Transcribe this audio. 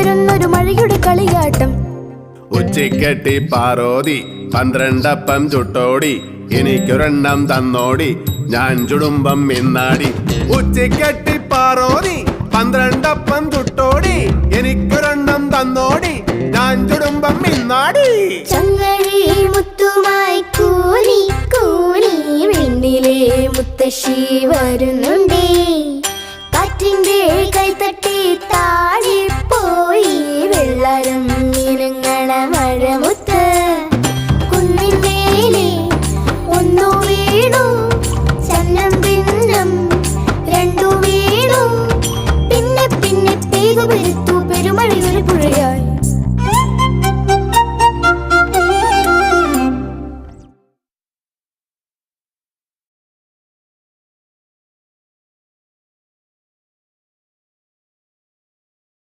വരുന്നൊരു മഴയുടെ കളിയാട്ടം. ഉച്ചിക്കെട്ടി പാറോതി 12 അപ്പം ചുട്ടോടി, എനിക്കൊരെണ്ണം തന്നോടി, ഞാൻ ചുടുമ്പം മിന്നാടി. ഉച്ചിക്കെട്ടി പാറോതി 12 അപ്പം ചുട്ടോടി, എനിക്കൊരെണ്ണം തന്നോടി, ഞാൻ ചുടുമ്പം മിന്നാടി. ചങ്ങഴി മുത്തുമായി കൂനി കൂനി വെണ്ണിലെ മുത്തശ്ശി വരുന്നുണ്ടേ. കാറ്റിന്റെ കൈത്തട്ടി താഴെ പോയി വെള്ളരം ഇനങ്ങണ മഴമുത്ത്. കുന്നിന്മേലെ ഒന്നു വീണു, ചന്നം ഭിന്നം രണ്ടു വീണു, പിന്നെ പിന്നെ പേകുപെരുത്തു പെരുമഴയൊരു പുഴയായി.